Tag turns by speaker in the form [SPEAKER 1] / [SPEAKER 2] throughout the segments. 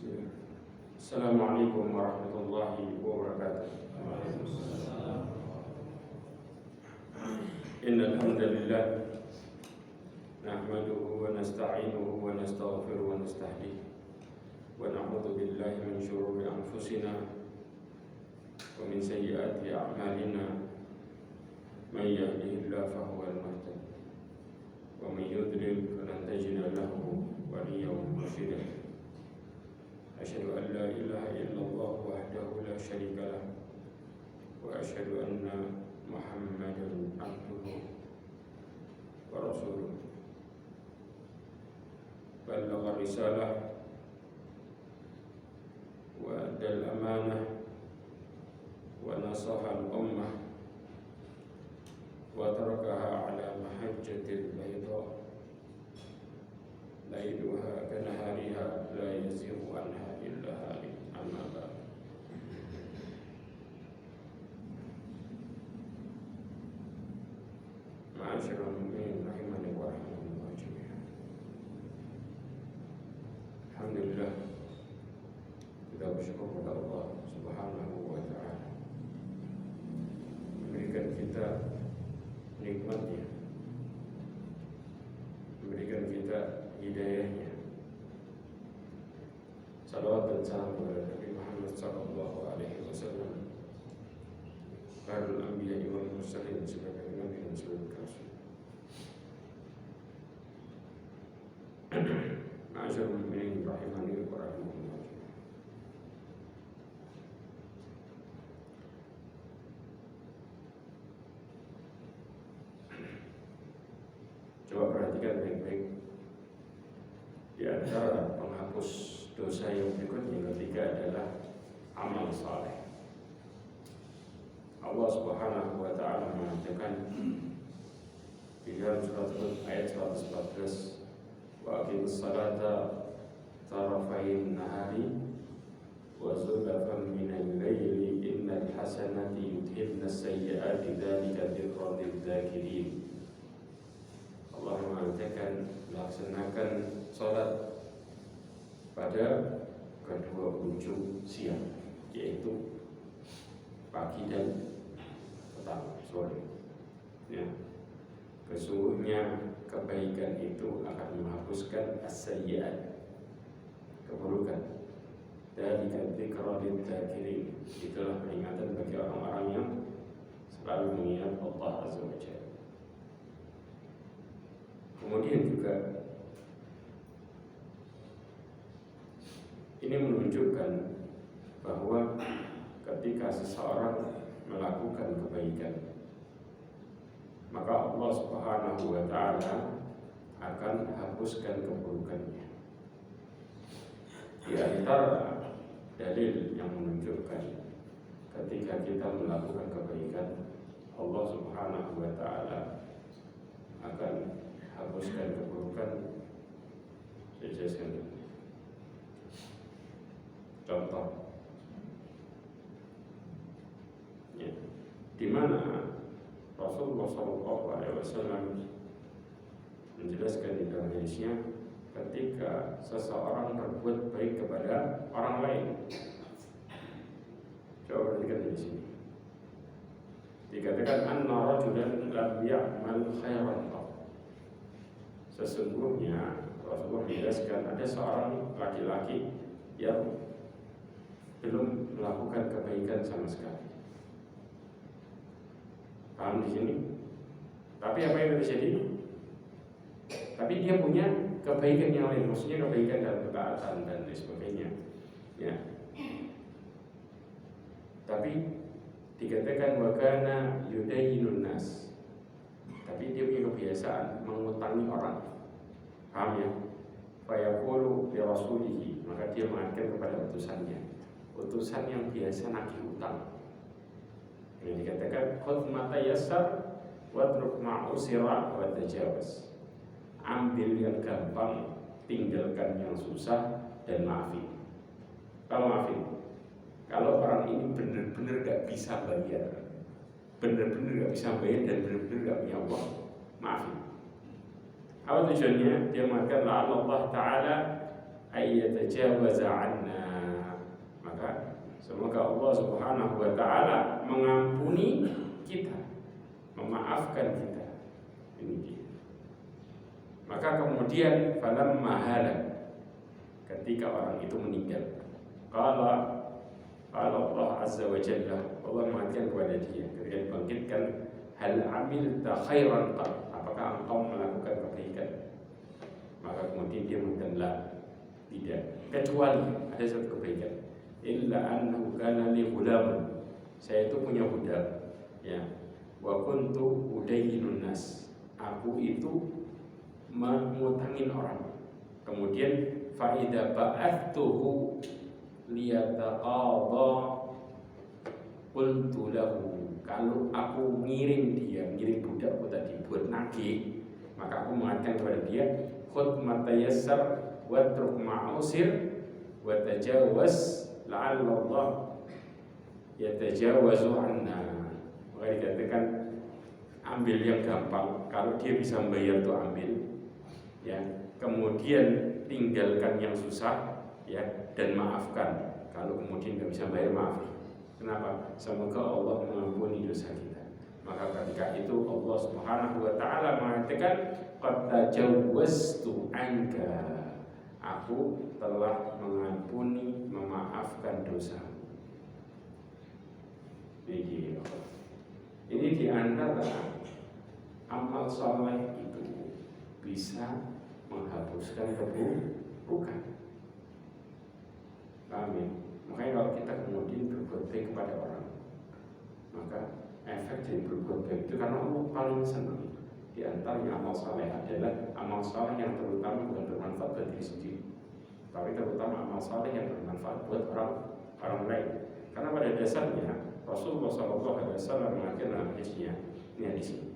[SPEAKER 1] Bismillah. Assalamualaikum warahmatullahi wabarakatuh. Innal hamdalillah nahmaduhu wa nasta'inuhu wa nastaghfiruhu wa nastahdihi wa na'udzu billahi min shururi anfusina wa min sayyiati a'malina. May yahdihillahu fahuwal muhtadi wa may yudlil falan tajida lahu waliyyan mursyida. Asyhadu an la ilaha illallah wahdahu la syarika lah wa asyhadu anna Muhammadan abduhu wa rasuluh. Ballagha risalah wa addal amanah wa nasaha al-ummah wa tarakaha ala mahajjatil bayda lailuha kanahariha la yazighu anha illa halik. Amma ba'd. Ma'asyiral mu'minin rahimani wa rahimakumullah jami'an. Alhamdulillah, kita bersyukur kepada Allah Subhanahu wa ta'ala memberikan kita nikmatnya, memberikan kita hidayahnya. Salawat dan salam kepada Nabi Muhammad sallallahu alaihi wasallam, khairul anbiya wal mursalin, sebagai nabi dan sebagai rasul. Ma'asyiral mu'minin rahimani wa rahimakumullah. Coba perhatikan baik-baik. Di antara penghapus dosa yang berikutnya ketiga adalah amal saleh. Allah Subhanahu wa ta'ala mengatakan di dalam surat Hud ayat 114, wa aqimus salata tarafayn nahari wa zulfan minal laili innal hasanati yudhibnas sayyi'ati dzalika dzikra lidz-dzakirin. Allah mengatakan laksanakan salat pada kedua ujung siang, yaitu pagi dan petang, sore. Ya. Sesungguhnya kebaikan itu akan menghapuskan as-sayyi'at, keburukan. Dzalika dzikra lidz-dzakirin. Itulah peringatan bagi orang-orang yang selalu mengingat Allah Azza wa Jalla. Kemudian juga ini menunjukkan bahwa ketika seseorang melakukan kebaikan, maka Allah Subhanahu wa ta'ala akan hapuskan keburukannya. Di antara dalil yang menunjukkan ketika kita melakukan kebaikan, Allah Subhanahu wa ta'ala akan hapuskan keburukan. Saya jelaskan. Contoh, ya, di mana Rasulullah SAW menjelaskan di dalam hadisnya, ketika seseorang berbuat baik kepada orang lain. Coba perhatikan di sini. Dikatakan anna rajulan lam ya'mal khairan. Sesungguhnya Rasulullah menjelaskan ada seorang laki-laki yang belum melakukan kebaikan sama sekali. Paham di sini? Tapi apa yang terjadi? Tapi dia punya kebaikan yang lain, maksudnya kebaikan dalam ketaatan dan lain sebagainya. Ya. Tapi dikatakan wa kana yudayyinun nas. Tapi dia punya kebiasaan mengutangi orang. Paham ya? Fayaqulu li rasulihi, maka dia mengatakan kepada utusannya, utusan yang biasa nagih utang. Ini dikatakan khudh ma tayassar watruk ma usira wa tajawaz. Ambil yang gampang, tinggalkan yang susah, dan maafin. Kalau maafin, kalau orang ini benar-benar gak bisa bayar, benar-benar gak bisa bayar dan benar-benar gak punya uang, maafin. Apa tujuannya? Dia mengatakan Allah Ta'ala ayyatajawaza 'anna. Maka semoga Allah Subhanahu wa taala mengampuni kita, memaafkan kita. Ini dia. Maka kemudian falamma halak, ketika orang itu meninggal, qala Allah Azza wa Jalla, Allah mengatakan kepada dia ketika dibangkitkan, hal amilta khairan qad, apakah engkau melakukan kebaikan? Maka kemudian dia mengatakan la, tidak, kecuali ada satu kebaikan, illa annahu kana li ghulamun, saya itu punya budak, ya, wa kuntu udayyinun nas, aku itu mengutangin orang. Kemudian fa idza ba'attuhu liyataqadha qultu lahu, kalau aku ngirim budakku tadi buat nagih, maka aku mengatakan kepada dia, khudh ma tayassar watruk ma usir wa tajawaz la'alla Allah yatajawazu anna. Maka dikatakan ambil yang gampang, kalau dia bisa membayar itu ambil, ya, kemudian tinggalkan yang susah, ya, dan maafkan kalau kemudian nggak bisa bayar, maaf. Kenapa? Semoga Allah mengampuni dosa kita. Maka ketika itu Allah Subhanahu wa taala mengatakan, qad tajawwaztu anka, aku telah mengampuni, memaafkan dosamu. Ini di antara amal saleh itu bisa menghapuskan keburukan. Amin. Makanya kalau kita kemudian berbuat baik kepada orang, maka efek dari berbuat baik itu, karena Allah paling senang di antaranya amal saleh adalah amal saleh yang terutama bukan bermanfaat bagi diri sendiri, tapi terutama amal saleh yang bermanfaat buat orang lain. Karena pada dasarnya Rasulullah SAW mengatakan dalam hadisnya, ini hadis ini,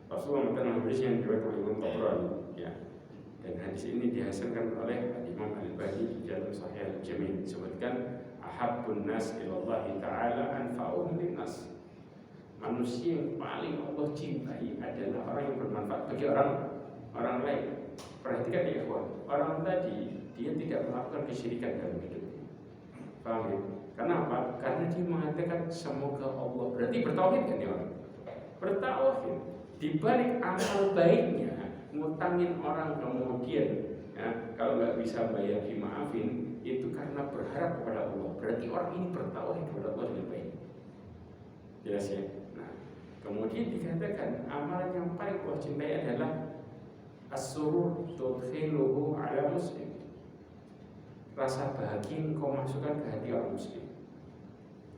[SPEAKER 1] Rasulullah mengatakan dalam hadis yang diriwayatkan oleh Imam Tabrani, ya, dan hadis ini dihasilkan oleh Imam Al-Albani di dalam Sahih Al-Jami', disebutkan ahabbun nas ilallahi ta'ala anfa'uhum linnas, manusia yang paling Allah cintai adalah orang yang bermanfaat bagi orang lain. Perhatikan ya ikhwan, orang tadi dia tidak melakukan kesyirikan dalam hidupnya, paham ya? Kenapa? Karena dia mengatakan semoga Allah, berarti bertauhid kan dia orang? Bertauhid. Di balik amal baiknya, ngutangin orang kemudian, ya, kalau nggak bisa bayar dimaafin, itu karena berharap kepada Allah. Berarti orang ini bertauhid kepada Allah dengan baik. Jelas ya? Nah, kemudian dikatakan amalan yang paling Allah cintai adalah as-surur tudkhiluhu ala muslim, rasa bahagia yang kau masukkan ke hati orang muslim.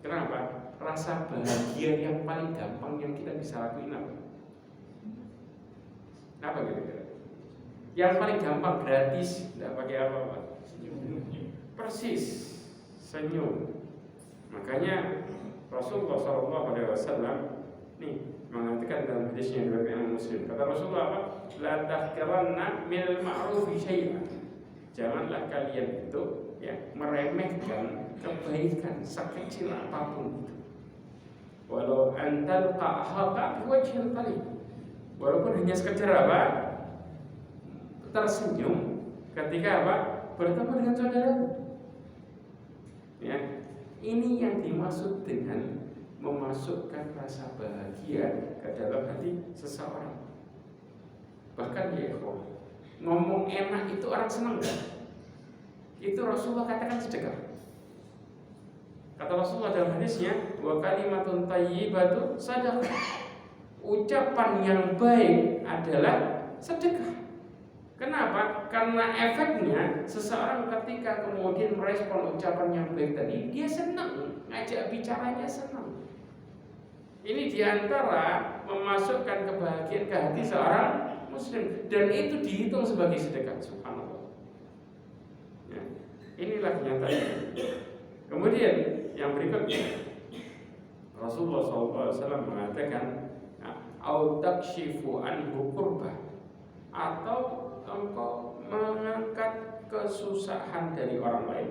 [SPEAKER 1] Kenapa? Rasa bahagia yang paling gampang yang kita bisa lakuin apa? Apa kira-kira? Yang paling gampang, gratis, tidak pakai apa-apa. Persis, senyum. Makanya Rasulullah SAW nih mengatakan dalam hadisnya dari Imam Muslim, kata Rasulullah apa? La tahqiranna minal ma'rufi syai'an. Janganlah kalian itu, ya, meremehkan kebaikan sekecil apapun itu. Walau antal qahaka biwajhil qalil, walaupun hanya sekedar apa? Tersenyum ketika apa? Bertemu dengan saudara. Ya, ini yang dimaksud dengan memasukkan rasa bahagia ke dalam hati seseorang. Bahkan ya, ngomong enak itu orang senang kan? Itu Rasulullah katakan sedekah. Kata Rasulullah dalam hadisnya, wa kalimatun thayyibatu sadaqah. Ucapan yang baik adalah sedekah. Kenapa? Karena efeknya seseorang ketika kemudian merespon ucapan yang baik tadi, dia senang, ngajak bicaranya senang. Ini diantara memasukkan kebahagiaan ke hati seorang muslim, dan itu dihitung sebagai sedekah. Subhanallah. Ya, inilah kenyataannya. Kemudian yang berikutnya, Rasulullah SAW mengatakan, au takshifu anhu kurbah, atau engkau mengangkat kesusahan dari orang lain.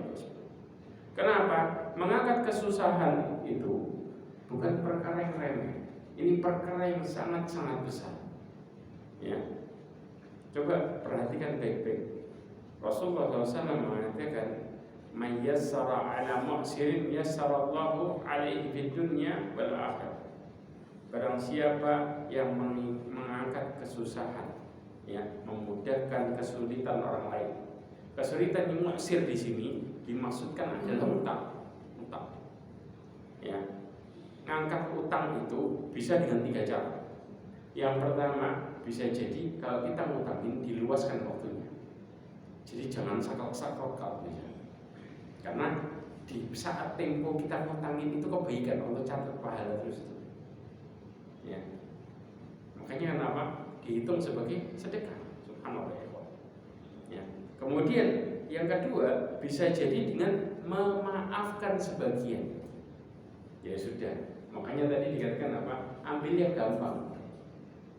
[SPEAKER 1] Kenapa? Mengangkat kesusahan itu bukan perkara yang remeh. Ini perkara yang sangat-sangat besar. Ya, coba perhatikan baik-baik. Rasulullah SAW mengatakan, "Man yassara ala mu'sirin yassarallahu alaihi fid dunya wal akhirah." Barang siapa yang mengangkat kesusahan, ya, memudahkan kesulitan orang lain. Kesulitan yang mu'sir di sini dimaksudkan adalah utang. Ya. Ngangkat utang itu bisa dengan 3 cara. Yang pertama, bisa jadi kalau kita ngutangin diluaskan waktunya. Jadi jangan sakal-sakal misalnya. Karena di saat tempo kita ngutangin itu kebaikan, Allah catat pahala terus. Ya. Makanya kenapa dihitung sebagai sedekah. Subhanallah. Ya. Kemudian yang kedua, bisa jadi dengan memaafkan sebagian. Ya sudah. Makanya tadi dikatakan apa? Ambil yang gampang.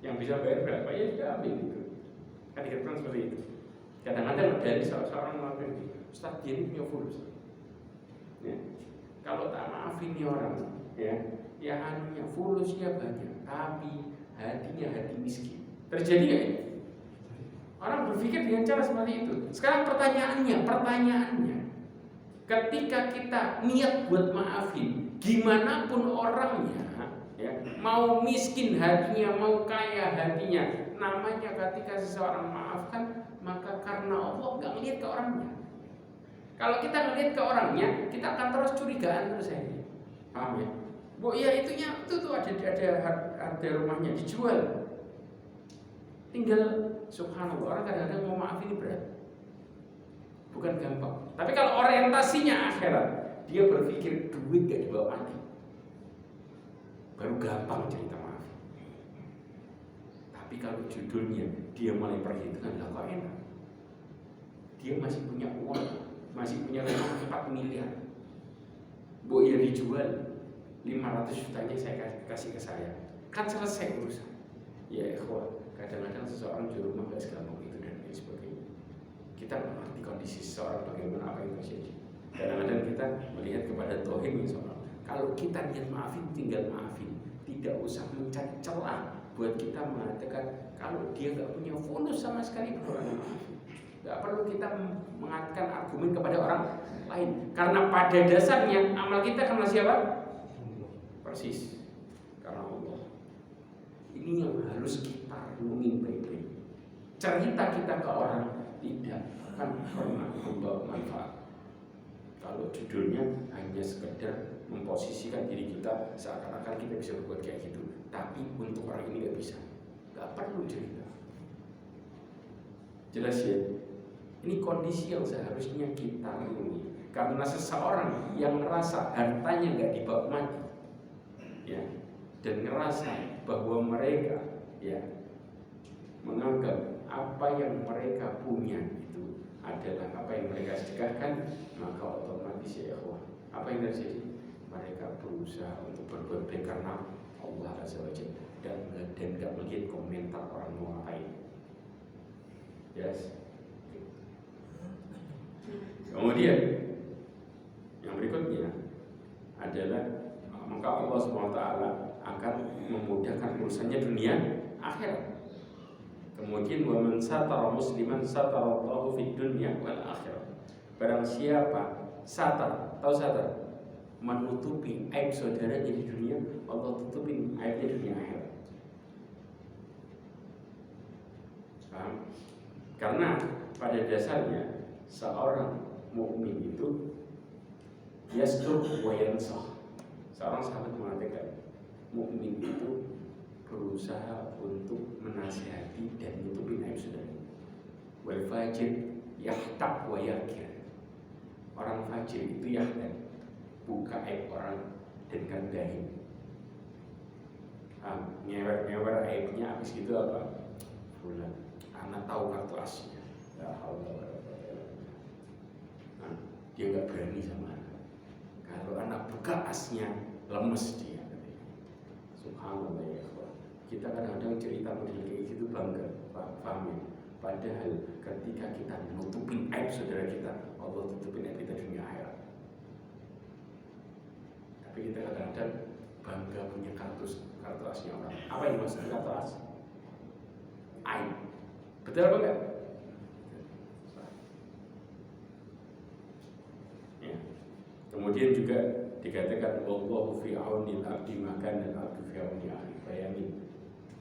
[SPEAKER 1] Yang bisa bayar berapa ya sudah ambil itu. Kan dikatakan seperti itu. Kadang-kadang dari seorang melakukan itu, Ustaz dia ini punya fulus. Ya. Kalau tak maafin ini orang, ya anunya fulusnya banyak, tapi hatinya hati miskin. Terjadi nggak ini? Orang berpikir dengan cara seperti itu. Sekarang pertanyaannya, ketika kita niat buat maafin, gimana pun orangnya, ya, mau miskin hatinya, mau kaya hatinya, namanya ketika seseorang maafkan, maka karena Allah nggak melihat ke orangnya. Kalau kita melihat ke orangnya, kita akan terus curigaan terus ini. Paham ya? Bu, ya itu tuh ada rumahnya dijual. Tinggal subhanallah, orang kadang-kadang mau maaf ini berat. Bukan gampang. Tapi kalau orientasinya akhirat, dia berpikir duit gak dibawa mati. Baru gampang cerita maaf. Tapi kalau judulnya dia mulai perhitungan, lah kok enak. Dia masih punya uang, masih punya rumah 4 miliar. Bu, ya dijual 500 jutanya saya kasih ke saya. Kan selesai urusan. Ya ikhwah, kadang-kadang seseorang jual rumah gak segampang itu dan lain sebagainya. Kita mengerti kondisi seseorang bagaimana apa yang terjadi. Kadang-kadang kita melihat kepada tohim seorang. Kalau kita niat maafin, tinggal maafin. Tidak usah mencari celah buat kita mengatakan kalau dia nggak punya fulus sama sekali berdoa maaf. Nggak perlu kita mengatakan argumen kepada orang lain. Karena pada dasarnya amal kita karena siapa? Persis karena Allah. Ini yang harus kita renungin baik-baik. Cerita kita ke orang tidak akan pernah membawa manfaat. Kalau judulnya hanya sekedar memposisikan diri kita seakan-akan kita bisa berbuat kayak gitu, tapi untuk orang ini nggak bisa, nggak perlu cerita. Jelas ya? Ini kondisi yang seharusnya kita renungi. Karena seseorang yang merasa hartanya nggak dibawa mati, ya, dan ngerasa bahwa mereka, ya, menganggap apa yang mereka punya itu adalah apa yang mereka sedekahkan, maka otomatis ya Allah, apa yang terjadi? Mereka berusaha untuk berbuat baik karena Allah Azza wa Jalla dan nggak melihat komentar orang mau ngapain. Yes. Kemudian yang berikutnya adalah maka Allah SWT akan memudahkan urusannya dunia akhirat. Kemudian wa man satara musliman satarallahu fid dunya wal akhirah. Barang siapa satar, tahu satar? Menutupi aib saudaranya di dunia, Allah tutupin aibnya di dunia akhirat. Paham? Karena pada dasarnya seorang mukmin itu yastur wa yansah. Seorang sahabat mengatakan mukmin itu berusaha untuk menasihati dan menutupi aib saudara. Wal fajir yahtab wa yakir. Orang fajir itu yahtab, buka aib orang dan gandahin. Ngewer aibnya, habis gitu apa? Fulan, anak tahu kartu asnya. Ya Allah. Dia nggak berani sama anak. Kalau anak buka asnya, lemes dia. Subhanallah ya Allah. Kita kadang-kadang cerita model kayak gitu bangga, paham ya? Padahal ketika kita nutupin aib saudara kita, Allah tutupin aib kita dunia akhirat. Tapi kita kadang-kadang bangga punya kartu asnya orang. Apa yang maksud kartu as? Aib. Betul apa enggak? Kemudian juga dikatakan wallahu fi aunil abdi maka dan abdu fi auni akhi. Bayangin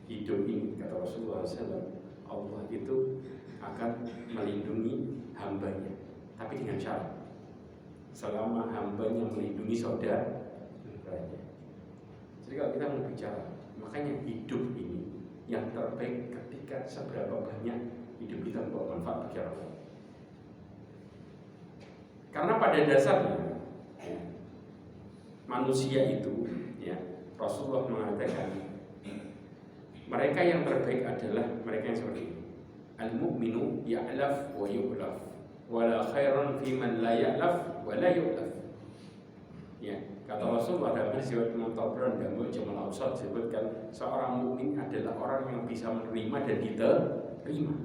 [SPEAKER 1] hidup ini kata Rasulullah SAW, Allah itu akan melindungi hambanya, tapi dengan syarat selama hambanya melindungi saudaranya. Jadi kalau kita mau bicara, makanya hidup ini yang terbaik ketika seberapa banyak hidup kita membawa manfaat bagi orang lain. Karena pada dasarnya ya, manusia itu ya, Rasulullah mengatakan mereka yang terbaik adalah mereka yang seperti ini. Al-mu'minu ya'laf wa yu'laf wala khairan fi man la ya'laf wa la yu'laf. Ya, kata Rasulullah dalam hadis riwayat Imam Tabrani dan Mu'jamul Awsat disebutkan seorang mukmin adalah orang yang bisa menerima dan diterima.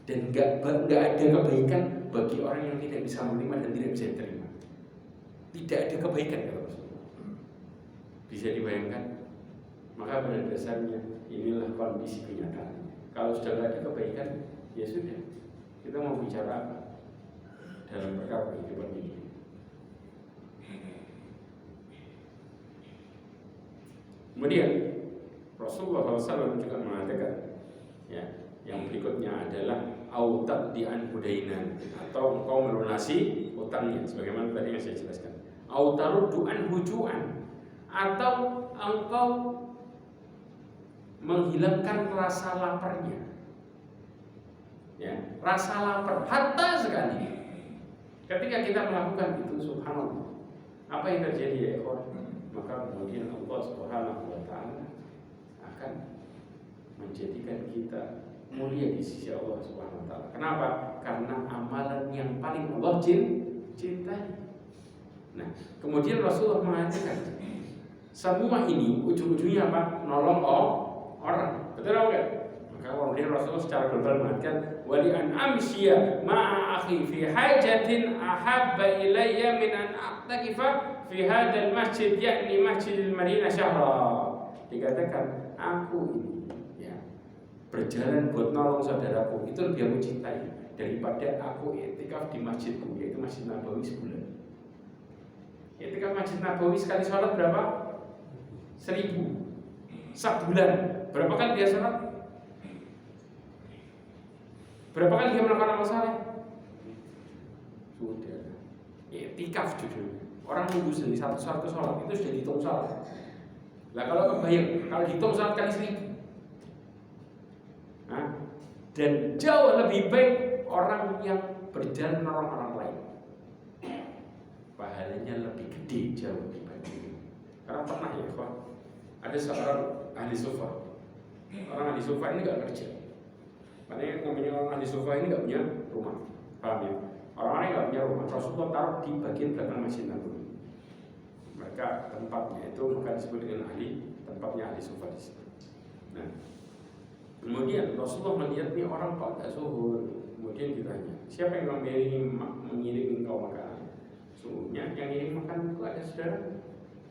[SPEAKER 1] Dan enggak ada kebaikan bagi orang yang tidak bisa menerima dan tidak bisa diterima. Tidak ada kebaikan kata Rasulullah. Bisa dibayangkan? Maka pada dasarnya inilah kondisi kenyataan. Kalau sudah tidak ada kebaikan, ya sudah. Kita mau bicara apa dalam perkara kehidupan ini? Kemudian Rasulullah SAW juga mengatakan, ya, yang berikutnya adalah autak dian hudainan, atau engkau melunasi utangnya, sebagaimana tadi yang saya jelaskan. Autaruduan hujuan, atau engkau menghilangkan rasa laparnya. Ya, rasa lapar hatta sekali. Ketika kita melakukan itu, subhanallah, apa yang terjadi ya ikhwan? Maka kemudian Allah Subhanahu wa taala akan menjadikan kita mulia di sisi Allah Subhanahu wa taala. Kenapa? Karena amalan yang paling Allah cintai. Nah, kemudian Rasulullah mengatakan semua ini ujung-ujungnya apa? Nolong orang. Betul enggak? Maka kemudian Rasulullah secara global mengatakan wali an amshiya ma'a akhi fi hajatin ahabba ilayya min an aqtakifa fi hadzal masjid yakni Masjidil Madinah syahra. Dikatakan aku ini ya berjalan buat nolong saudaraku itu lebih aku cintai daripada aku i'tikaf di masjidku, yaitu Masjid Nabawi sebulan. I'tikaf Masjid Nabawi sekali sholat berapa? 1000 sebulan. Berapa kali dia sholat? Berapa kali dia melakukan amal saleh? Sudah. I'tikaf judulnya. Orang nunggu sendiri satu sholat itu sudah dihitung sholat. Nah kalau kebayang, kalau dihitung sholat kali 1000, nah, dan jauh lebih baik orang yang berjalan menolong orang lain, pahalanya lebih gede, jauh lebih baik. Karena pernah ya, Pak, ada seorang ahli sufa. Orang ahli sufa ini nggak kerja. Makanya namanya orang ahli sufa ini nggak punya rumah, paham ya? Orang-orang yang nggak punya rumah, Rasulullah taruh di bagian belakang Masjid Nabawi. Mereka tempatnya itu maka disebut dengan tempatnya ahli sufa di situ. Nah, kemudian Rasulullah melihat nih orang pada zuhur, kemudian ditanya, siapa yang mengirim engkau makanan? Sungguhnya yang ngirim makanan itu ada saudara.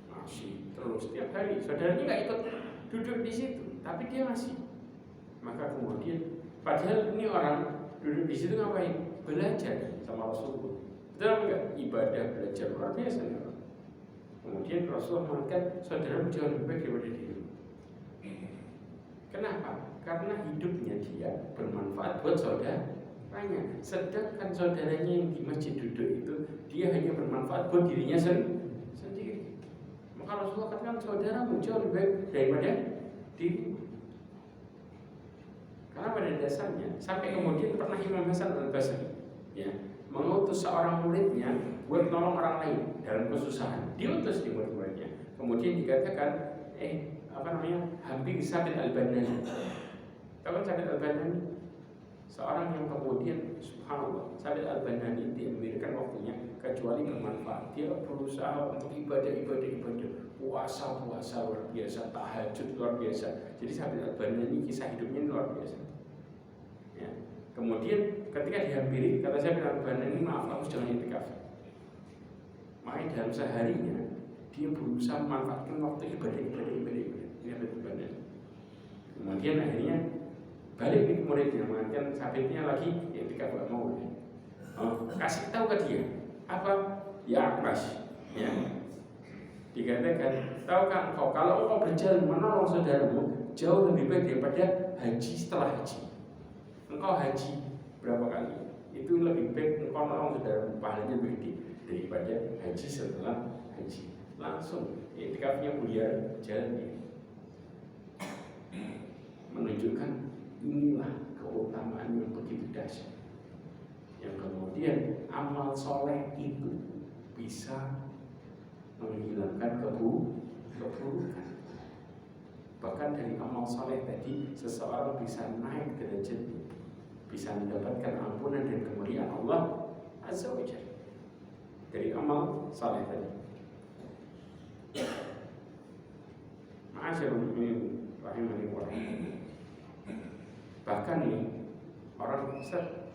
[SPEAKER 1] Masih terus setiap hari, saudaranya nggak ikut duduk di situ, tapi dia masih. Maka kemudian, padahal ini orang duduk di situ ngapain? Belajar sama Rasulullah. Betul enggak? Ibadah belajar luar biasa. Kemudian Rasulullah mengatakan saudara jauh lebih baik daripada diri. Kenapa? Karena hidupnya dia bermanfaat buat saudaranya. Sedangkan saudaranya yang di masjid duduk itu dia hanya bermanfaat buat dirinya sendiri. Maka Rasulullah katakan saudaramu jauh lebih baik daripada diri. Karena pada dasarnya sampai kemudian pernah Imam Hasan Al-Basri ya mengutus seorang muridnya buat nolong orang lain dalam kesusahan. Diutus di murid-muridnya. Kemudian dikatakan Habib Sabit Al-Banani. Tahu kan Sabit Al-Banani? Seorang yang kemudian subhanallah, Sabit Al-Banani dia memberikan waktunya kecuali bermanfaat. Dia berusaha untuk ibadah, puasa luar biasa, tahajud luar biasa. Jadi Sabit Al-Banani kisah hidupnya luar biasa. Ya. Kemudian ketika dihampiri, kata Sabit Al-Banani, maaf aku jangan i'tikaf. Makanya dalam seharinya dia berusaha memanfaatkan waktu ibadah. Ini Sabit Al-Banani. Kemudian akhirnya balik ke muridnya, mengatakan Sabitnya lagi i'tikaf gak mau. Kasih tahu ke dia apa? Ya Mas, Ya, dikatakan, tahukah engkau kalau engkau berjalan menolong saudaramu jauh lebih baik daripada haji setelah haji. Engkau haji berapa kali? Itu lebih baik engkau menolong saudaramu, pahalanya lebih gede daripada haji setelah haji. Langsung iktikafnya beliau jalan, menunjukkan inilah keutamaan yang begitu dahsyat. Yang kemudian amal soleh itu bisa menghilangkan keburukan. Bahkan dari amal soleh tadi seseorang bisa naik derajat, bisa mendapatkan ampunan dan kemuliaan Allah Azza wa Jalla dari amal soleh tadi. Ma'asyarul mu'minin rahimani wa rahimani. Bahkan nih orang Ustaz,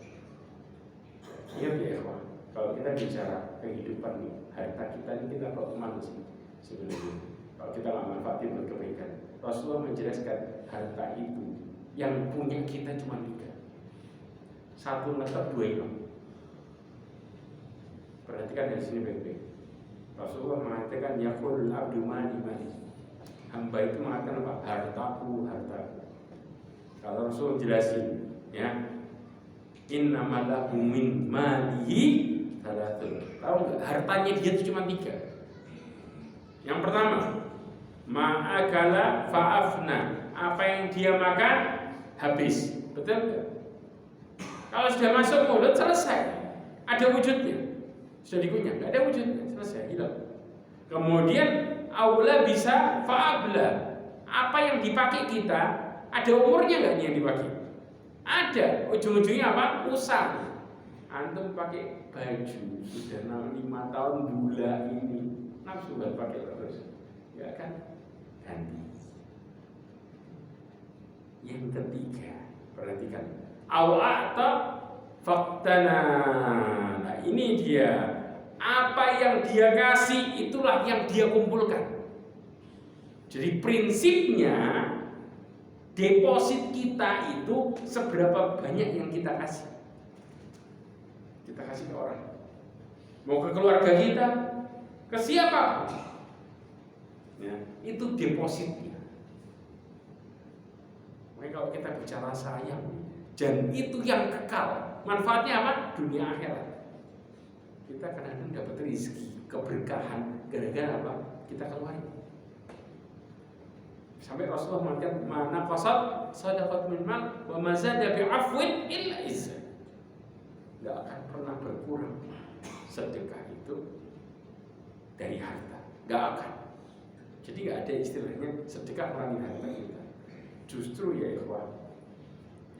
[SPEAKER 1] iya ya ikhwah, kalau kita bicara kehidupan nih, harta kita ini kita bawa kemana sih sebenarnya? Kalau kita nggak manfaatin buat kebaikan, Rasulullah menjelaskan harta itu yang punya kita cuma 3. 1 netap, 2 hilang. Perhatikan dari sini baik-baik. Rasulullah mengatakan yaqul abdu mali mali. Hamba itu mengatakan apa? Hartaku, hartaku. Kalau Rasul jelasin, ya, innamal lahu min malihi salatun. Tahu nggak? Hartanya dia itu cuma 3. Yang pertama, ma'akala fa'afna. Apa yang dia makan habis. Betul nggak? Kalau sudah masuk mulut selesai. Ada wujudnya. Sudah dikunyah, nggak ada wujudnya, selesai, hilang. Kemudian aula bisa fa'abla. Apa yang dipakai kita, ada umurnya nggak yang dipakai? Ada, ujung-ujungnya apa? Usang. Antum pakai baju sudah 5 tahun bulan ini, nafsu buat pakai terus, ya kan? Ganti. Yang ketiga, perhatikan, awa'ata faktana. Nah ini dia, apa yang dia kasih itulah yang dia kumpulkan. Jadi prinsipnya deposit kita itu seberapa banyak yang kita kasih. Kita kasih ke orang, mau ke keluarga kita, ke siapa, ya, itu depositnya. Makanya kalau kita bicara sayang, dan itu yang kekal, manfaatnya apa? Dunia akhirat. Kita kadang-kadang dapat rezeki, keberkahan gara-gara apa? Kita keluarin. Sampai Rasulullah mengatakan mana qasad sadaqat min mal wa ma zada bi afwin illa izzah. Enggak akan pernah berkurang sedekah itu dari harta, enggak akan. Jadi enggak ada istilahnya sedekah kurangin harta kita. Justru ya ikhwan,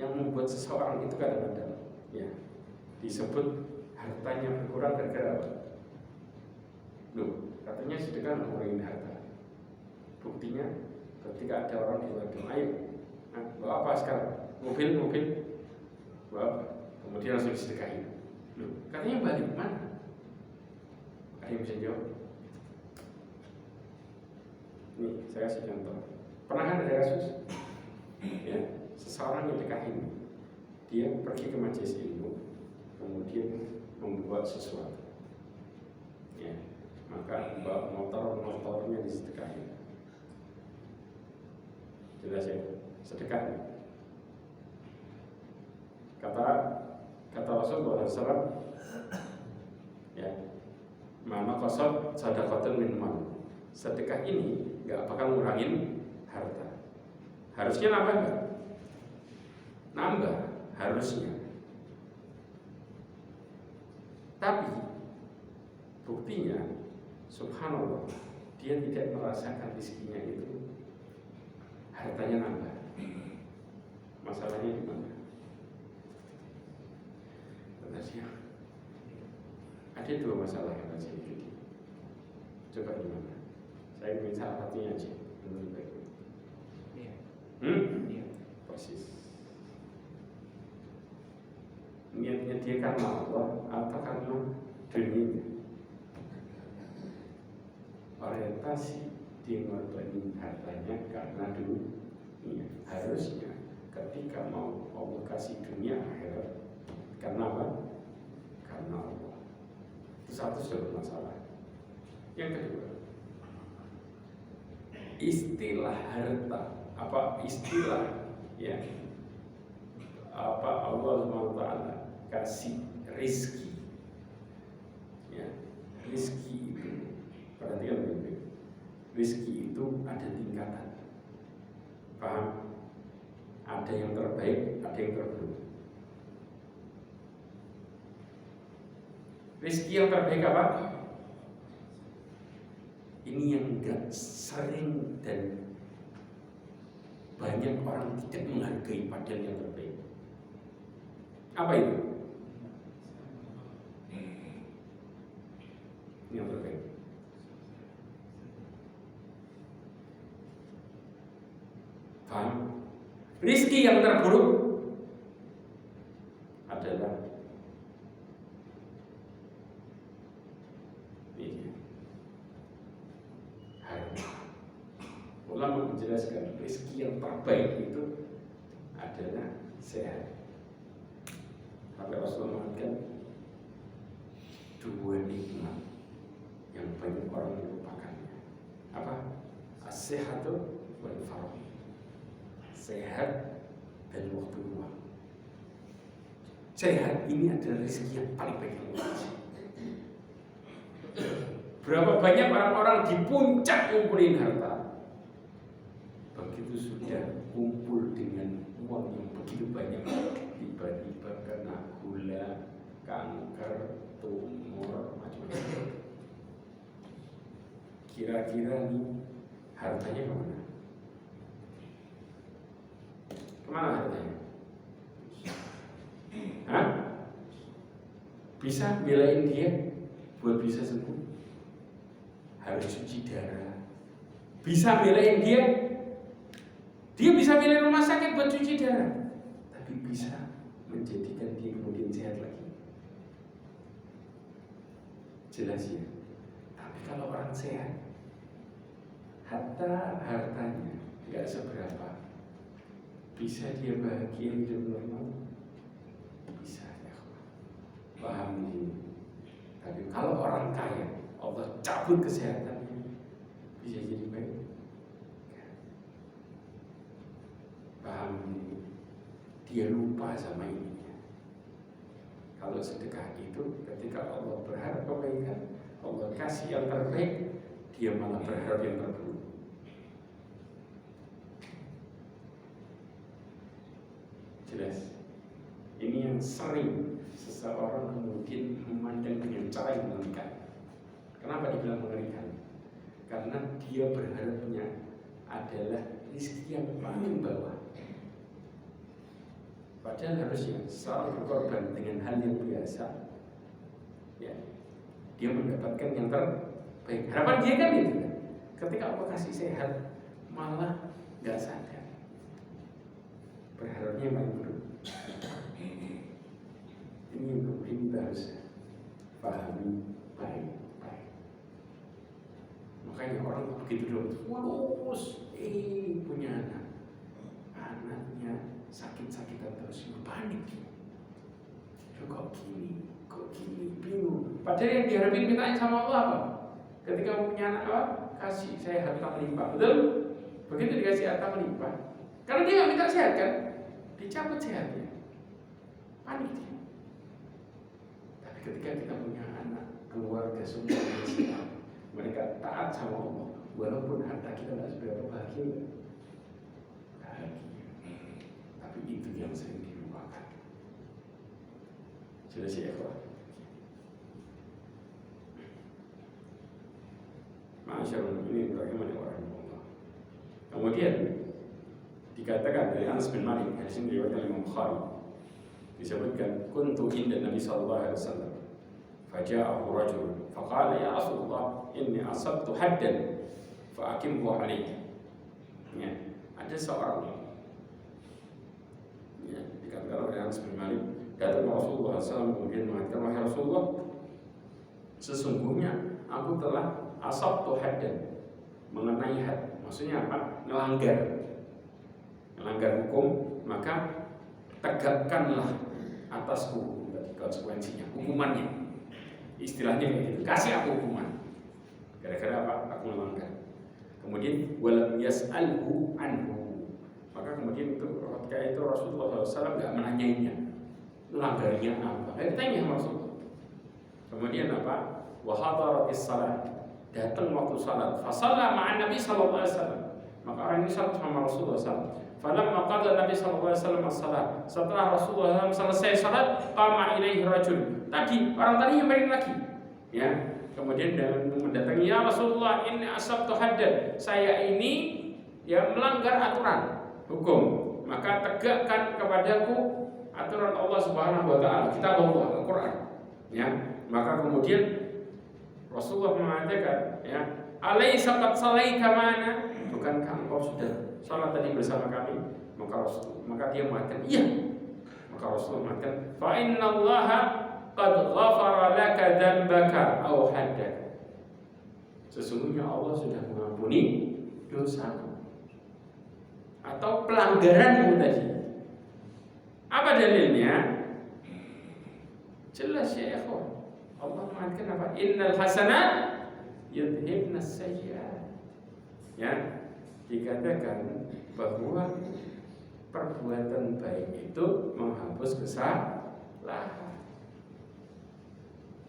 [SPEAKER 1] yang membuat seseorang itu kadang-kadang ya disebut hartanya berkurang gara-gara apa? Loh, katanya sedekah ngurangin harta. Buktinya ketika ada orang di luar, ayo, bawa apa sekarang? Mobil, bawa apa? Kemudian langsung disedekahin. Loh, katanya balik mana? Ada yang bisa jawab? Nih, saya kasih contoh. Pernah kan ada kasus? Ya, seseorang yang dikahin, dia pergi ke majelis ilmu, kemudian membuat sesuatu. Ya, maka bawa motornya disedekahin. Jelas ya, sedekah. Kata Rasulullah SAW, ya, mana qasad sadaqatun min mal. Sedekah ini nggak bakal ngurangin harta. Harusnya nambah nggak? Nambah, harusnya. Tapi buktinya, subhanallah, dia tidak merasakan rezekinya itu, hartanya nambah. Masalahnya di mana? Benarnya ada 2 masalah yang harus diikuti. Coba di mana? Saya ingin salah satunya aja. Menurut baik. Iya. Persis. Niatnya dia karena Allah atau karena dunia. Orientasi dia mengorbankan hartanya karena dunia. Harusnya ketika mau Allah kasih dunia akhirat, karena apa? Karena Allah. Itu satu sudah bermasalah. Yang kedua, istilah harta, istilah ya Allah SWT kasih rizki ya. Rizki itu, perhatikan baik-baik, rizki itu ada tingkatan, paham? Ada yang terbaik, ada yang terburuk. Rizki yang terbaik apa? Ini yang enggak sering dan banyak orang tidak menghargai padahal yang terbaik. Apa itu? Yang terbaik. Paham? Rizki yang terburuk adalah ini. Harta. Ulama menjelaskan rizki yang terbaik itu adalah sehat. Sampai Rasulullah mengatakan dua nikmat yang banyak orang melupakannya. Apa? As-sihhatu wal faragh. Sehat dan waktu luang. Sehat ini adalah rezeki yang paling baik. Berapa banyak orang-orang di puncak ngumpulin harta, begitu sudah kumpul dengan uang yang begitu banyak, tiba-tiba kena gula, kanker, tumor, macam-macam. Kira-kira nih hartanya kemana? Kemana hartanya? Hah? Bisa belain dia buat bisa sembuh? Harus cuci darah. Bisa belain dia? Dia bisa belain rumah sakit buat cuci darah, tapi bisa menjadikan dia kemudian sehat lagi? Jelas ya. Tapi kalau orang sehat, hartanya nggak seberapa, bisa dia bahagia hidup normal? Bisa ya. Paham ini. Tapi kalau orang kaya, Allah cabut kesehatannya, bisa jadi baik? Paham ini. Dia lupa sama ini. Kalau sedekah itu ketika Allah berharap kebaikan, Allah kasih yang terbaik, dia malah berharap yang terburuk. Jelas. Ini yang sering seseorang kemudian memandang dengan cara yang mengerikan. Kenapa dibilang mengerikan? Karena dia berharapnya adalah rezeki yang paling bawah. Padahal harusnya seorang berkorban dengan hal yang biasa, ya, dia mendapatkan yang terbaik. Harapan dia kan itu. Ketika Allah kasih sehat, malah nggak sadar. Berharapnya yang paling buruk. Ini yang kemudian kita harus pahami baik-baik. Makanya orang begitu dong, mulus, punya anak, anaknya sakit-sakitan terus, panik. Kok gini, bingung. Padahal yang diharapin mintain sama Allah apa? Ketika punya anak apa? Kasih saya harta melimpah, betul? Begitu dikasih harta melimpah, karena dia nggak minta sehat kan, dicabut sehatnya, panik dia. Tapi ketika kita punya anak, keluarga semua mereka taat sama Allah, walaupun harta kita nggak seberapa bahagia. Tapi itu yang sering dilupakan. Sudah siap ya, Masyaallah, ini bagaimana orang Allah. Kemudian dikatakan dari Anas bin Malik, hadis ini diriwayatkan Imam Bukhari, disebutkan kuntu inda Nabi sallallahu alaihi wasallam faja'ahu rajul faqala ya Rasulullah inni asabtu haddan fa aqimhu alayya. Ya, ada seorang, ya, dikatakan oleh Anas bin Malik, datang Rasulullah SAW kemudian mengatakan, wahai Rasulullah, sesungguhnya aku telah asabtu haddan, mengenai had, maksudnya apa? Melanggar hukum, maka tegakkanlah atasku konsekuensinya, hukumannya. Istilahnya begitu, kasih aku hukuman. Gara-gara apa? Aku melanggar. Kemudian walam yas'alhu anhu. Maka kemudian itu ketika itu Rasulullah SAW nggak menanyainya. Melanggarnya apa? Tanya Rasulullah. Kemudian apa? Wa hadaratis salat. Datang waktu salat. Fa shalla ma'an Nabi sallallahu alaihi wasallam. Maka orang ini salat sama Rasulullah SAW. Falamma qada Nabi sallallahu alaihi wasallam as-salat. Setelah Rasulullah SAW selesai salat, qama ilaihi rajul. Tadi orang tadi yang balik lagi. Ya. Kemudian mendatangi, ya Rasulullah, ini asabtu haddan. Saya ini ya melanggar aturan hukum. Maka tegakkan kepadaku aturan Allah Subhanahu wa taala, kitab Allah, Al-Qur'an. Ya. Maka kemudian Rasulullah mengatakan, ya, "Alaisa qad salaita mana?" Bukankah engkau sudah salat tadi bersama kami? Maka dia mengatakan, "Iya." Maka Rasulullah mengatakan, "Fa innallaha qad ghafara laka dzambaka aw haddaka." Sesungguhnya Allah sudah mengampuni dosamu atau pelanggaranmu tadi. Apa dalilnya? Jelas ya ikhwan. Allah mengatakan apa? Innal hasanat yudhibnas sayyi'at. Ya, dikatakan bahwa perbuatan baik itu menghapus kesalahan.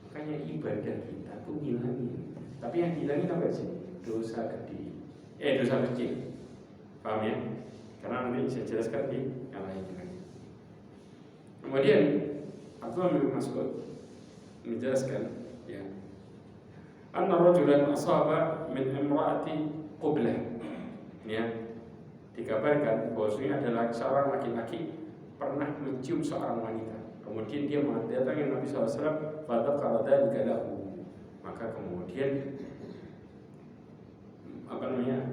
[SPEAKER 1] Makanya ibadah kita tuh ngilangin. Tapi yang hilangin apa sih? Dosa gede. Dosa kecil. Paham ya? Karena nanti saya jelaskan di yang lain. Kemudian Abdullah bin Mas'ud menjelaskan, ya, anna rajulan asaba min imraati qublah. Ya, dikabarkan bahwasanya adalah seorang laki-laki pernah mencium seorang wanita. Kemudian dia mendatangi Nabi SAW, fadzakara dzalika lahu. Maka kemudian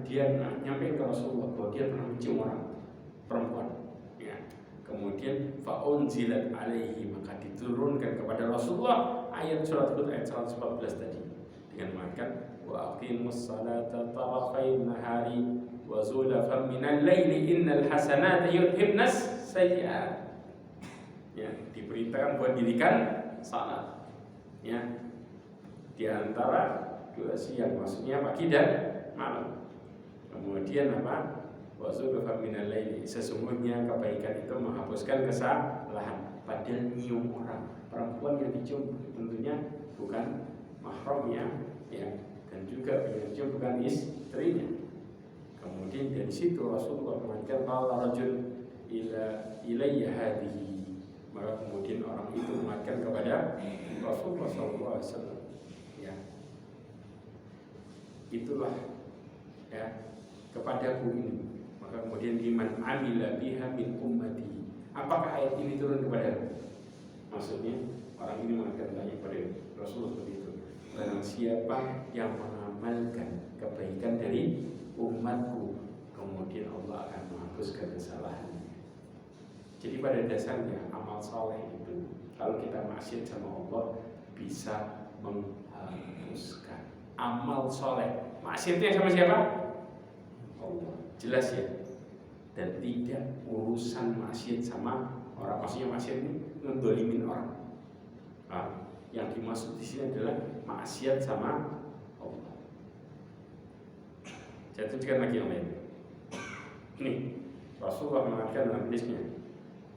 [SPEAKER 1] dia nyampein ke Rasulullah bahwa dia pernah mencium orang perempuan. Ya. Kemudian fa'unzilat alaihi, maka diturunkan kepada Rasulullah ayat surat Hud ayat 114 tadi dengan mengatakan wa aqimus salata tarafain nahari wa zulafan minal laili innal hasanata yudhibnas sayyi'at. Ya, diperintahkan buat dirikan salat. Ya. Di antara dua siang, maksudnya pagi dan malam. Kemudian apa? Wa zulafan minal laili, sesungguhnya kebaikan itu menghapuskan kesalahan. Padahal nyium orang, perempuan yang dicium tentunya bukan mahramnya, ya, dan juga yang dicium bukan istrinya. Kemudian dari situ Rasulullah mengatakan qala rajul ilayya hadhihi, maka kemudian orang itu mengatakan kepada Rasulullah SAW, ya, itulah, ya, kepadaku ini. Maka kemudian liman amila biha min ummati. Apakah ayat ini turun kepada? Maksudnya orang ini mengatakan tanya kepada Rasulullah seperti itu. Barang siapa yang mengamalkan kebaikan dari umatku, kemudian Allah akan menghapuskan kesalahannya. Jadi pada dasarnya amal saleh itu kalau kita maksiat sama Allah bisa menghapuskan. Amal saleh, maksiatnya sama siapa? Allah. Jelas ya. Dan tidak urusan maksiat sama orang. Maksudnya maksiat ini ngedolimin orang. Yang dimaksud di sini adalah maksiat sama Allah. Saya tunjukkan lagi yang lain. Nih, Rasulullah mengatakan dalam hadisnya,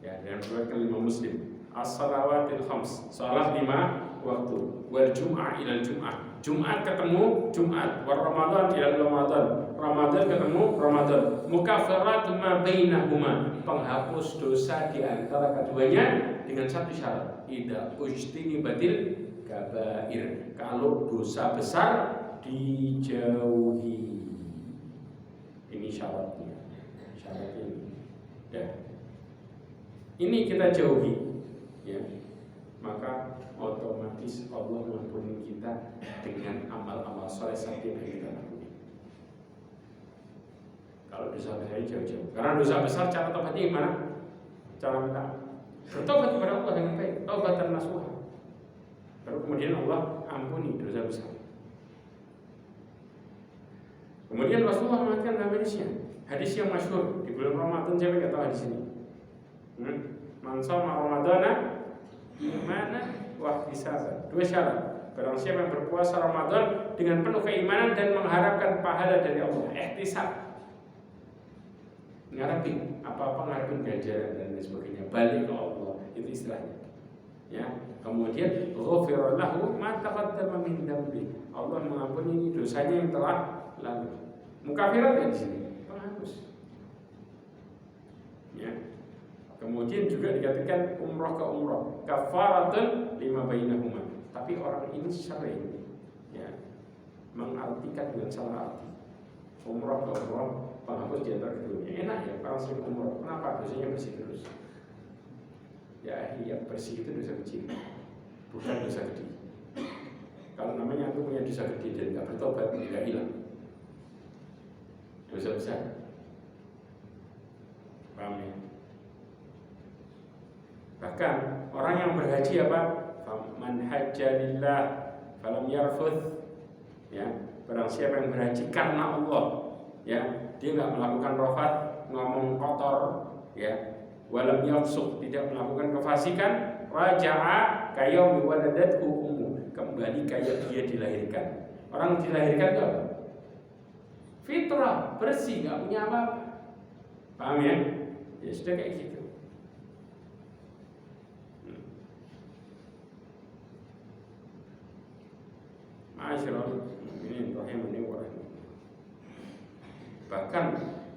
[SPEAKER 1] ya, dalam riwayat Imam Muslim, as-salawatil khams, salat 5 waktu, wal jum'ah ilal jum'ah, Jumat ketemu Jumat, war Ramadan ilal Ramadan, Ramadan ketemu Ramadan, mukaffarat ma bainahuma, penghapus dosa di antara keduanya dengan satu syarat, idza ujtinibatil kabair, kalau dosa besar dijauhi. Ini syaratnya. Syarat ini. Ya. Ini kita jauhi, ya. Maka otomatis Allah mengampuni kita dengan amal-amal soleh yang kita lakukan. Kalau dosa besar jauh-jauh. Karena dosa besar cara tobatnya gimana? Cara kita bertobat kepada Allah dengan baik, taubatan nasuha. Lalu kemudian Allah ampuni dosa besar. Kemudian Rasulullah mengatakan dalam hadis yang masyhur di bulan Ramadan, siapa yang tahu hadis ini? Man shoma Ramadana imanan wa ihtisaban. Dua syarat. Barang siapa yang berpuasa Ramadan dengan penuh keimanan dan mengharapkan pahala dari Allah, ihtisab, ngarepin apa-apa, ngarepin ganjaran dan lain sebagainya, balik ke Allah, itu istilahnya. Ya, kemudian ghufira lahu ma taqaddama min dzambi. Allah mengampuni dosanya yang telah lalu. Mukafirat di sini, penghapus. Ya. Kemudian juga dikatakan umrah ke umrah, kafaratun lima bainahuma. Tapi orang ini sering ya mengartikan dengan salah arti. Umrah ke umrah, penghapus di antara keduanya. Enak ya kalau sering umrah. Kenapa? Dosanya bersih terus. Ya, yang bersih itu dosa kecil, bukan dosa gede. Kalau namanya aku punya dosa gede dan nggak bertobat, tidak hilang. Dosa besar. Paham ya? Bahkan orang yang berhaji apa? Man hajja lillah falam yarfuth. Ya, barang siapa yang berhaji karena Allah, ya, dia nggak melakukan rafat, ngomong kotor, ya. Walam yafsuq, tidak melakukan kefasikan, raja'a kayaumi waladathu ummu, kembali kayak dia dilahirkan. Orang dilahirkan itu apa? Fitrah, bersih, nggak punya apa-apa. Paham ya? Ya sudah kayak gitu. Ma'asyiral mu'minin rahimani wa rahimakumullah. Bahkan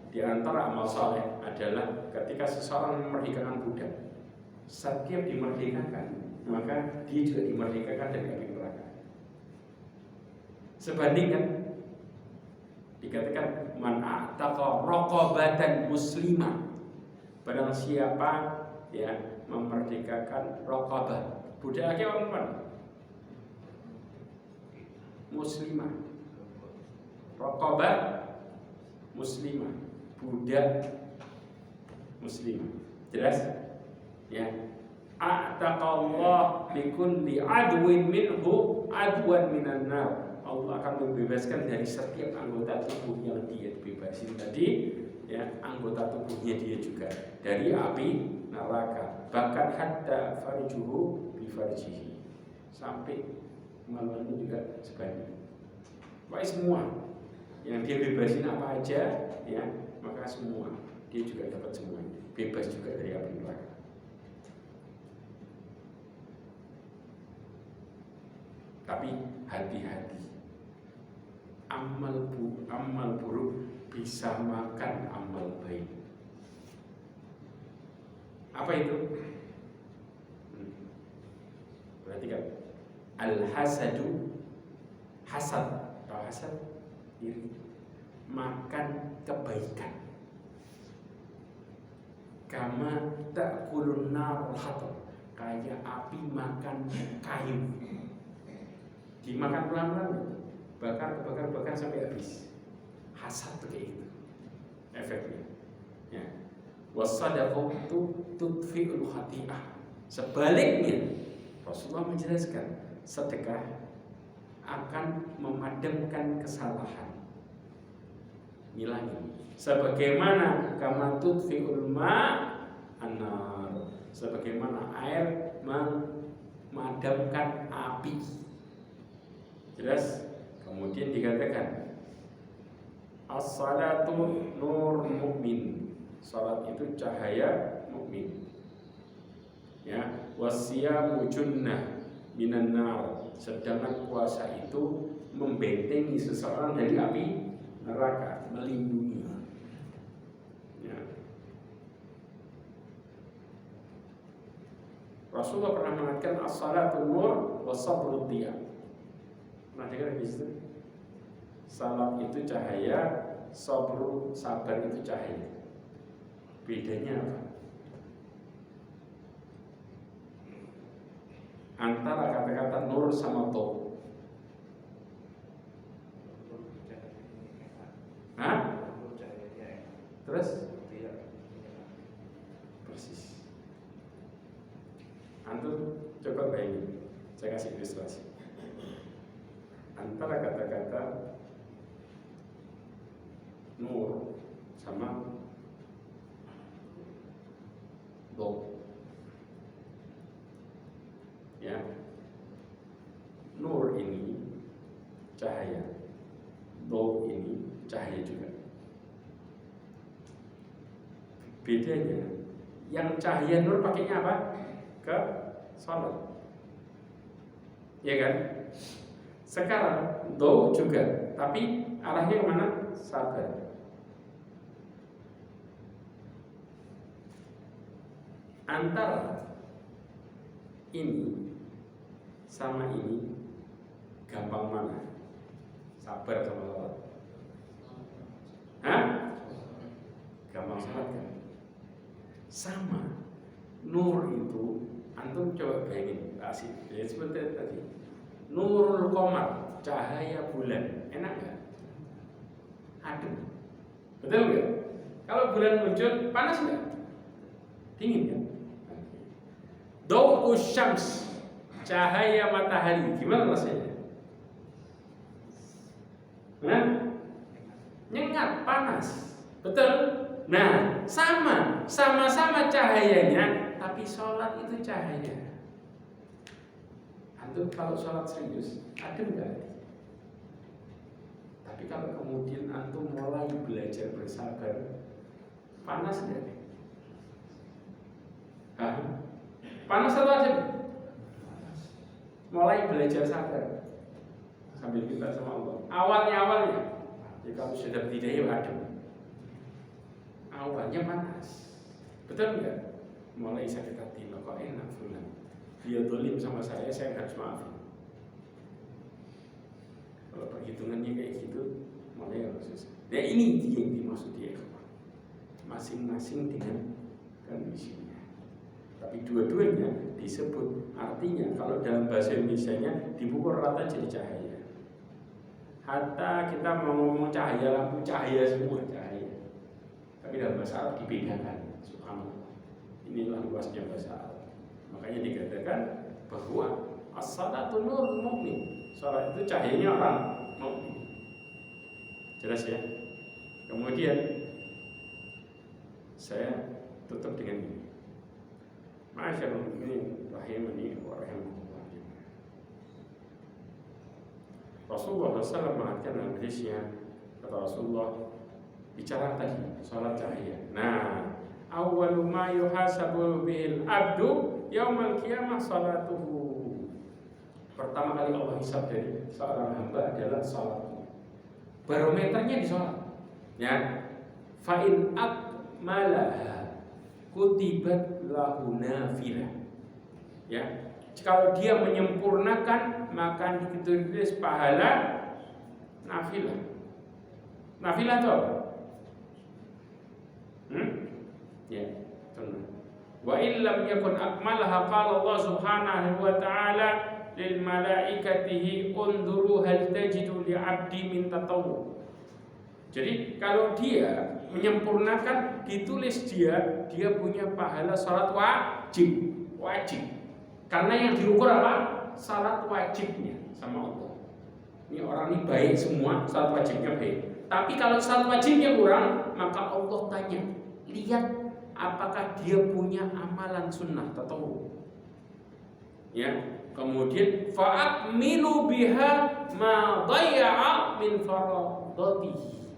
[SPEAKER 1] di antara amal saleh adalah ketika seseorang memerdekakan budak. Setiap dimerdekakan, maka dia juga dimerdekakan dari api neraka. Sebandingkan dikatakan man a'taqa raqabatan muslimah. Barang siapa ya memerdekakan raqabah, budak laki atau perempuan? Muslimah. Raqabah muslimah, budak muslimah. Jelas? Ya. A'taqallah bikulli adwin minhu adwan minan nar. Allah akan membebaskan dari setiap anggota tubuh yang dia bebasin tadi, ya, anggota tubuhnya dia juga dari api neraka. Bahkan hatta farjuhu bi farjihi. Sampai maluannya juga sebanyak. Pokoknya semua yang dia bebasin apa aja, ya, maka semua dia juga dapat semuanya. Bebas juga dari api neraka. Tapi hati-hati, amal buruk bisa makan amal baik. Apa itu? Perhatikan, al-hasadu, hasad, tahu hasad? Iri, makan kebaikan. Kama ta'kulun nar hatab, kayak api makan kayu. Dimakan pelan-pelan, bakar sampai habis. Hasad kayak itu efeknya. Ya. Wasadaqatu tudfi'ul khati'ah. Sebaliknya, Rasulullah menjelaskan sedekah akan memadamkan kesalahan. Ngilangin. Sebagaimana kama tudfi'ul ma'an, sebagaimana air memadamkan api. Jelas? Kemudian dikatakan as-salatu nur mukmin. Salat itu cahaya mukmin. Ya, wasiyamu junnah minan nar. Sedangkan puasa itu membentengi seseorang dari api neraka, melindungi. Ya. Rasulullah pernah mengatakan as-salatu nur was-sabru diya. Pernah dengar di situ? Salat itu cahaya, sabar itu cahaya. Bedanya apa? Antara kata-kata nur sama to. Hah? Terus? Persis. Antum coba bayangin. Saya kasih ilustrasi. Antara kata-kata nur sama do, ya, nur cahaya. Daw ini cahaya juga. Bedanya, yang cahaya nur pakainya apa? Ke sholat, ya kan? Sekarang daw juga, tapi arahnya kemana? Sabar. Antara ini sama ini gampang mana? Sabar sama sholat? Hah? Gampang sholat kan? Sama. Nur itu, antum coba bayangin, asik. Ya seperti tadi. Nurul qamar, cahaya bulan, enak nggak? Adem, betul nggak? Kalau bulan muncul, panas nggak? Dingin kan? Dawu syams, cahaya matahari, gimana rasanya? Nah, nyengat, panas, betul? Nah, sama-sama cahayanya, tapi sholat itu cahaya. Antum kalau sholat serius, adem nggak? Tapi kalau kemudian antum mulai belajar bersabar, panas nggak? Hah? Panas atau adem? Mulai belajar sabar sambil minta sama Allah. Awalnya, ya kalau sudah tidak ya adem. Awalnya panas, betul nggak? Mulai sakit hati, loh kok enak fulan. Dia dolim sama saya harus maafin. Kalau perhitungannya kayak gitu, mulai harus susah. Nah ini yang dimaksud dia, masing-masing dengan kondisinya. Tapi dua-duanya disebut, artinya kalau dalam bahasa Indonesianya dipukul rata jadi cahaya. Hatta kita mau ngomong cahaya lampu, cahaya semua cahaya. Tapi dalam bahasa Arab dibedakan. Subhanallah. Inilah luasnya bahasa Arab. Makanya dikatakan bahwa as-salatu nurul mu'min. Salat itu cahayanya orang mukmin. Jelas ya? Kemudian saya tutup dengan ini. Ma'asyarul mu'minin rahimani wa rahimakumullah. Rasulullah SAW mengatakan dalam hadisnya, kata Rasulullah, bicara tadi salat cahaya. Nah, awwalu ma yuhasabu bil abdu yaumal qiyamah salatuhu. Pertama kali Allah hisab dari seorang hamba adalah salatnya. Barometernya di salat. Ya. Fa in akmalaha kutibat lahu nafilah. Ya. Kalau dia menyempurnakan maka ditulis pahala nafilah. Nafilah itu apa? Ya, benar. Wa illam yakun akmalaha qala Allah Subhanahu wa ta'ala lil malaikatihi unduru hal tajidu li 'abdi min tatawwu. Jadi kalau dia menyempurnakan ditulis dia punya pahala salat wajib. Karena yang diukur apa? Salat wajibnya sama Allah. Ini orang ini baik semua, salat wajibnya baik. Tapi kalau salat wajibnya kurang, maka Allah tanya, lihat apakah dia punya amalan sunnah tatawwu. Ya, kemudian fa'akmilu biha ma dhayya'a min faradatihi.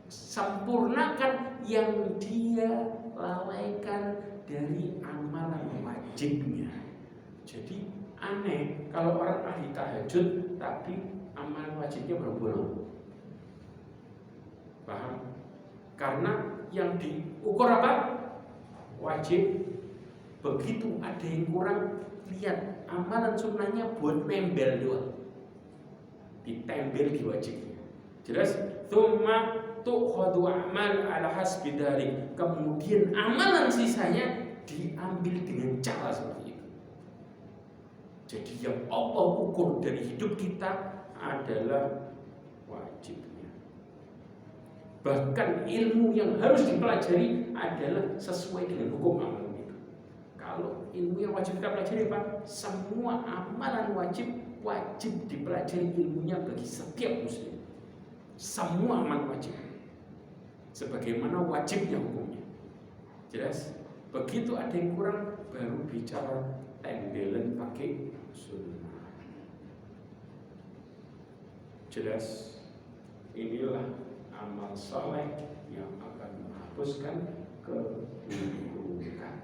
[SPEAKER 1] Sempurnakan yang dia lalaikan dari amalan wajibnya. Jadi aneh kalau orang ahli tahajud tapi amalan wajibnya berbolong. Paham? Karena yang diukur apa? Wajib. Begitu ada yang kurang, lihat amalan sunnahnya buat nempel doang, ditempel di wajibnya. Jelas? Tsumma tu'khadhu amal ala hasbi dzalik. Kemudian amalan sisanya diambil dengan cara seperti itu. Jadi yang Allah ukur dari hidup kita adalah wajibnya. Bahkan ilmu yang harus dipelajari adalah sesuai dengan hukum amalan itu. Kalau ilmu yang wajib kita pelajari apa? Semua amalan wajib dipelajari ilmunya bagi setiap muslim. Semua amalan wajib. Sebagaimana wajibnya hukumnya. Jelas? Begitu ada yang kurang baru bicara tembelan pakai sunnah. jelas inilah amal saleh yang akan menghapuskan keburukan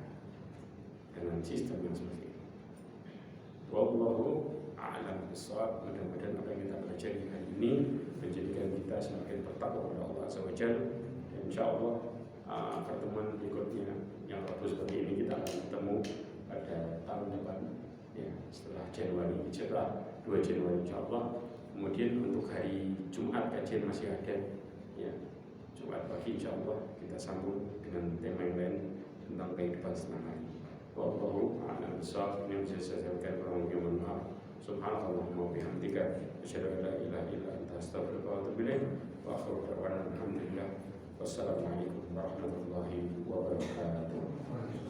[SPEAKER 1] dengan sistem yang seperti ini. Wallahu a'lam bishawab. Mudah-mudahan apa yang kita pelajari hari ini menjadikan kita semakin bertakwa kepada Allah Azza wa Jalla. Dan insyaallah pertemuan berikutnya yang waktu seperti ini kita akan bertemu pada tahun depan, ya, setelah Januari, setelah 2 Januari insyaallah. Kemudian untuk hari Jumat kajian masih ada, ya, Jumat pagi insyaallah kita sambung dengan tema yang lain tentang kehidupan setengah hari. Wallahu a'lam bishawab. Ini bisa saya sampaikan, kurang lebih mohon maaf. Subhanallahumma wa bihamdika asyhadu an la ilaha illa anta astaghfiruka wa atubu ilaik. Wa akhiru da'wana alhamdulillah. Wassalamualaikum warahmatullahi wabarakatuh.